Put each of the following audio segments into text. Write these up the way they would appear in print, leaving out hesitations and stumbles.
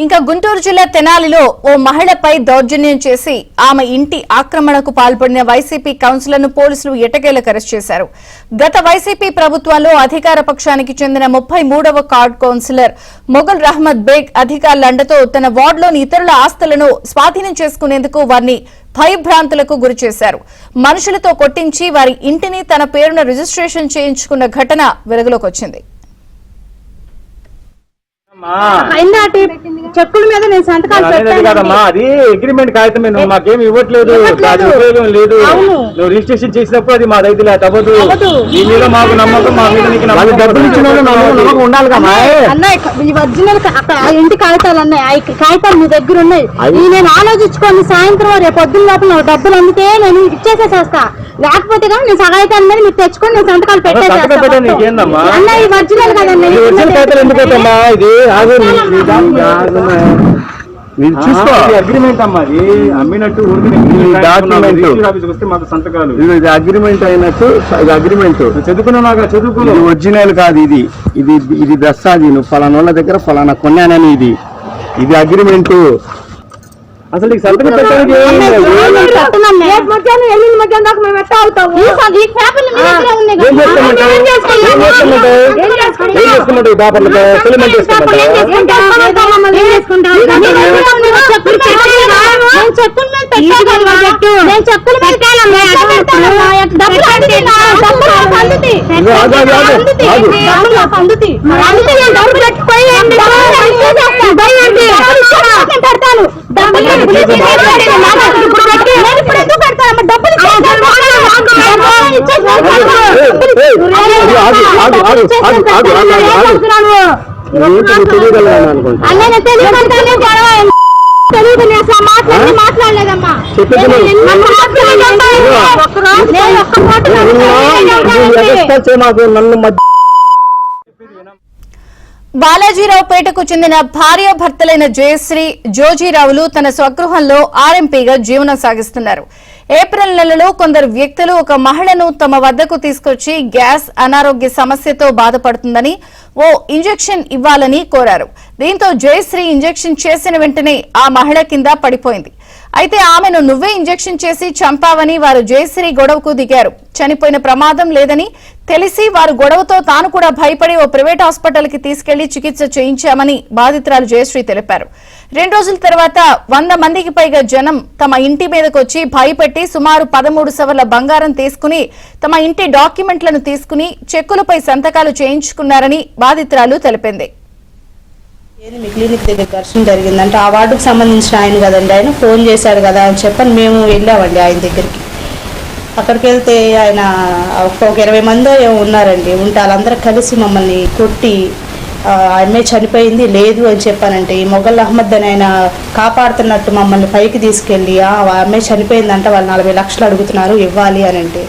ఇంకా గుంటూరు జిల్లా తెనాలిలో ఓ మహిళపై దౌర్జన్యం చేసి ఆమె ఇంటి ఆక్రమణకు పాల్పడిన వైసీపీ కౌన్సిలర్ను పోలీసులు ఎట్టకేలకు అరెస్ట్ చేశారు. గత వైసీపీ ప్రభుత్వంలో అధికార పక్షానికి చెందిన 33వ కార్డు కౌన్సిలర్ మొగల్ రహ్మద్ బేగ్ అధికారుల అండతో తన వార్డులోని ఇతరుల ఆస్తులను స్వాధీనం చేసుకునేందుకు వారిని భయభ్రాంతులకు గురి చేశారు. మనుషులతో కొట్టించి వారి ఇంటిని తన పేరున రిజిస్ట్రేషన్ చేయించుకున్న ఘటన వెలుగులోకి వచ్చింది. చెక్కుల మీద నేను సంతకాలు పెట్టానమ్మా. అది అగ్రిమెంట్ కాగితం మాకేం ఇవ్వట్లేదు, ఉపయోగం లేదు. నువ్వు రిజిస్ట్రేషన్ చేసినప్పుడు అది మా దగ్గర అవ్వదు. నీ మీద మాకు నమ్మకం, మా మీద నీకు నమ్మకం ఉండాలి కదా అన్నయ్య. ఈ ఒరిజినల్ ఇంటి కాగితాలు అన్నాయి, కాగితాలు మీ దగ్గర ఉన్నాయి. నేను ఆలోచించుకోండి, సాయంత్రం రేపు పొద్దున్న లోపల డబ్బులు అందితే నేను ఇచ్చేసేస్తా. లేకపోతే కానీ నేను సగాయితాల మీద మీరు తెచ్చుకొని నేను సంతకాలు పెట్టేసేస్తా. అన్నయ్య ఒరిజినల్ కదండి. అగ్రిమెంట్ అమ్మా, అది అమ్మినట్టు వస్తే మాకు సంతకాలు. ఇది అగ్రిమెంట్ అయినట్టు, ఇది అగ్రిమెంట్ చదువుకున్నా చదువుకుని ఒరిజినల్ కాదు. ఇది ఇది ఇది దస్తాది, నువ్వు ఫలానా వాళ్ళ దగ్గర ఫలానా కొన్నానని ఇది అగ్రిమెంట్. అసలు నీకు సంతకం పెట్టడానికి బాలాజీరావుపేటకు చెందిన భార్యాభర్తలైన జయశ్రీ, జోజీరావులు తన స్వగృహంలో ఆర్ఎంపీగా జీవనం సాగిస్తున్నారు. ఏప్రిల్ నెలలో కొందరు వ్యక్తులు ఒక మహిళను తమ వద్దకు తీసుకొచ్చి గ్యాస్ అనారోగ్య సమస్యతో బాధపడుతుందని ఓ ఇంజెక్షన్ ఇవ్వాలని కోరారు. దీంతో జయశ్రీ ఇంజెక్షన్ చేసిన వెంటనే ఆ మహిళ కింద పడిపోయింది. అయితే ఆమెను నువ్వే ఇంజెక్షన్ చేసి చంపావని వారు జయశ్రీ గొడవకు దిగారు. చనిపోయిన ప్రమాదం లేదని తెలిసి వారు గొడవతో తాను కూడా భయపడి ఓ ప్రైవేట్ హాస్పిటల్ కి తీసుకెళ్లి చికిత్స చేయించామని బాధితురాలు జయశ్రీ తెలిపారు. 2 రోజుల తర్వాత 100 మందికి పైగా జనం తమ ఇంటి మీదకొచ్చి భయపెట్టి సుమారు 13 సవర్ల బంగారం తీసుకుని తమ ఇంటి డాక్యుమెంట్లను తీసుకుని చెక్కులపై సంతకాలు చేయించుకున్నారని బాధితురాలు తెలిపింది. మీ క్లినిక్ దగ్గర ఘర్షణ జరిగిందంటే ఆ వార్డుకు సంబంధించిన ఆయన కదండి, ఆయన ఫోన్ చేశాడు కదా అని చెప్పని మేము వెళ్ళామండి ఆయన దగ్గరికి. అక్కడికి వెళ్తే ఆయన ఒక 20 మంది ఉన్నారండి. ఉంటే వాళ్ళందరూ కలిసి మమ్మల్ని కొట్టి ఆమె చనిపోయింది లేదు అని చెప్పానంటే ఈ మొగల్ అహ్మద్ అని ఆయన కాపాడుతున్నట్టు మమ్మల్ని పైకి తీసుకెళ్ళి ఆమె చనిపోయిందంటే వాళ్ళు 40 లక్షలు అడుగుతున్నారు ఇవ్వాలి అని అంటే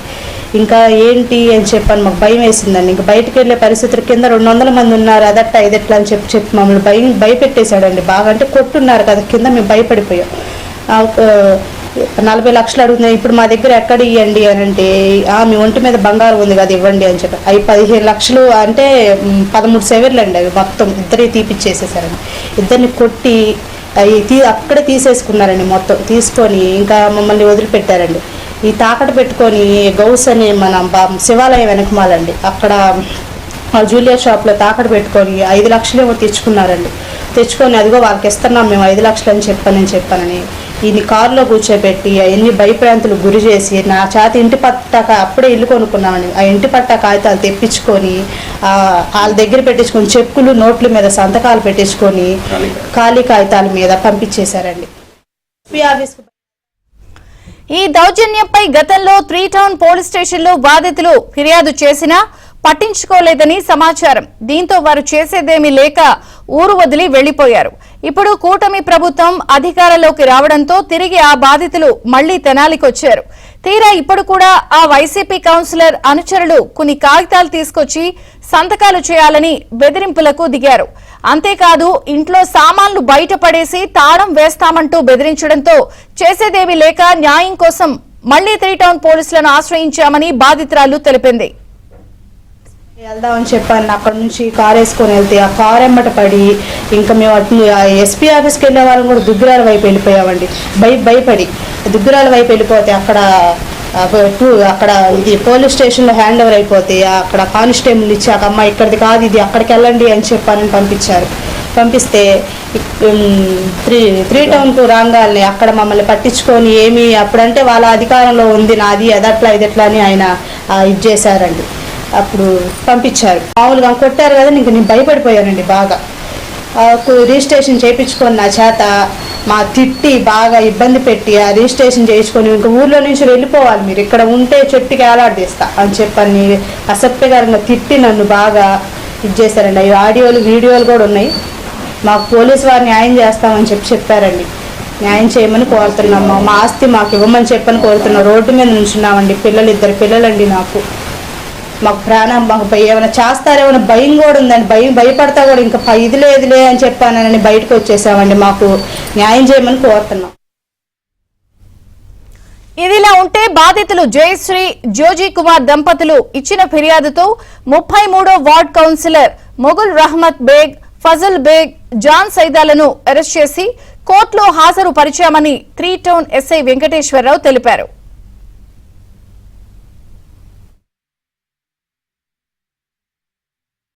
ఇంకా ఏంటి అని చెప్పాను. మాకు భయం వేసిందండి. ఇంకా బయటకు వెళ్ళే పరిస్థితుల కింద 200 మంది ఉన్నారు, అదట్ట ఇదట్లా అని చెప్పి మమ్మల్ని భయపెట్టేశాడండి బాగా. అంటే కొట్టున్నారు కదా కింద, మేము భయపడిపోయాం. 40 లక్షలు అడుగుతున్నాయి, ఇప్పుడు మా దగ్గర ఎక్కడ ఇవ్వండి అని అంటే మీ ఒంటి మీద బంగారం ఉంది కదా ఇవ్వండి అని చెప్పి అవి 15 లక్షలు అంటే 13 సెవర్లు అండి. అవి మొత్తం ఇద్దరే తీపిచ్చేసేసారండి. ఇద్దరిని కొట్టి అక్కడే తీసేసుకున్నారండి. మొత్తం తీసుకొని ఇంకా మమ్మల్ని వదిలిపెట్టారండి. ఈ తాకట్టు పెట్టుకొని గౌస్ అని మన శివాలయం వెనకమాలండి, అక్కడ జూలియర్ షాప్లో తాకట్టు పెట్టుకొని 5 లక్షలు ఏమో తెచ్చుకున్నారండి. తెచ్చుకొని అదిగో వాళ్ళకి ఇస్తున్నాం మేము 5 లక్షలు అని చెప్పానని ఈయన కారులో కూర్చోబెట్టి ఎన్ని భయప్రాంతులు గురి చేసి నా చేత ఇంటి పట్టాక అప్పుడే ఇల్లు కొనుక్కున్నామని ఆ ఇంటి పట్టా కాగితాలు తెప్పించుకొని వాళ్ళ దగ్గర పెట్టించుకొని చెక్కులు నోట్ల మీద సంతకాలు పెట్టించుకొని ఖాళీ కాగితాల మీద పంపించేశారండి. ఈ దౌర్జన్యంపై గతంలో 3 టౌన్ పోలీస్ స్టేషన్లో బాధితులు ఫిర్యాదు చేసినా పట్టించుకోలేదని సమాచారం. దీంతో వారు చేసేదేమీ లేక ఊరు వదిలి వెళ్లిపోయారు. ఇప్పుడు కూటమి ప్రభుత్వం అధికారంలోకి రావడంతో తిరిగి ఆ బాధితులు మళ్లీ తెనాలికొచ్చారు. తీరా ఇప్పుడు కూడా ఆ వైసీపీ కౌన్సిలర్ అనుచరులు కొన్ని కాగితాలు తీసుకొచ్చి సంతకాలు చేయాలని బెదిరింపులకు దిగారు. అంతేకాదు ఇంట్లో సామాన్లు బయట పడేసి తాళం వేస్తామంటూ బెదిరించడంతో చేసేదేమీ లేక న్యాయం కోసం మళ్లీ 3 టౌన్ పోలీసులను ఆశ్రయించామని బాధితురాలు తెలిపింది. వెళ్దామని చెప్పాను. అక్కడ నుంచి కారు వేసుకొని వెళ్తే ఆ కారు ఎమ్మట పడి ఇంకా మేము అటు ఎస్పీ ఆఫీస్కి వెళ్ళే వాళ్ళని కూడా దుగ్గిరాల వైపు వెళ్ళిపోయామండి. భయపడి దుగ్గిరాల వైపు వెళ్ళిపోతే అక్కడ ఇది పోలీస్ స్టేషన్లో హ్యాండ్ ఓవర్ అయిపోతే అక్కడ కానిస్టేబుల్ ఇచ్చాక అమ్మ ఇక్కడిది కాదు ఇది అక్కడికి వెళ్ళండి అని చెప్పానని పంపించారు. పంపిస్తే 3 టౌన్కు రాగాలని అక్కడ మమ్మల్ని పట్టించుకొని ఏమి అప్పుడంటే వాళ్ళ అధికారంలో ఉంది నాది అదట్లా ఇదట్లా అని ఆయన ఇది చేశారండి. అప్పుడు పంపించారు. మామూలుగా కొట్టారు కదా ఇంక నేను భయపడిపోయానండి బాగా. రిజిస్ట్రేషన్ చేయించుకొని నా చేత మా తిట్టి బాగా ఇబ్బంది పెట్టి ఆ రిజిస్ట్రేషన్ చేయించుకొని ఇంకా ఊర్లో నుంచి వెళ్ళిపోవాలి మీరు ఇక్కడ ఉంటే చెట్టుకి ఏలాడదీస్తా అని చెప్పని అసభ్యకరంగా తిట్టి నన్ను బాగా ఇది చేశారండి. అవి ఆడియోలు వీడియోలు కూడా ఉన్నాయి. మాకు పోలీసు వారు న్యాయం చేస్తామని చెప్పారండి. న్యాయం చేయమని కోరుతున్నాము. మా ఆస్తి మాకు ఇవ్వమని చెప్పని కోరుతున్నాం. రోడ్డు మీద నుంచున్నామండి. 2 పిల్లలండి నాకు. మాకు ప్రాణం మాకు ఏమైనా చేస్తారేమైనా భయం కూడా ఉందండి. భయపడతా కూడా ఇంకా ఇది లేదులే అని చెప్పానని బయటకు వచ్చేసామండి. మాకు న్యాయం చేయమని కోరుతున్నాం. ఇదిలా ఉంటే బాధితులు జయశ్రీ జోజీ కుమార్ దంపతులు ఇచ్చిన ఫిర్యాదుతో 33వ వార్డ్ కౌన్సిలర్ మొగుల్ రహమత్ బేగ్, ఫజల్ బేగ్, జాన్ సైదాలను అరెస్ట్ చేసి కోర్టులో హాజరు పరిచామని 3 టౌన్ ఎస్ఐ వెంకటేశ్వరరావు తెలిపారు.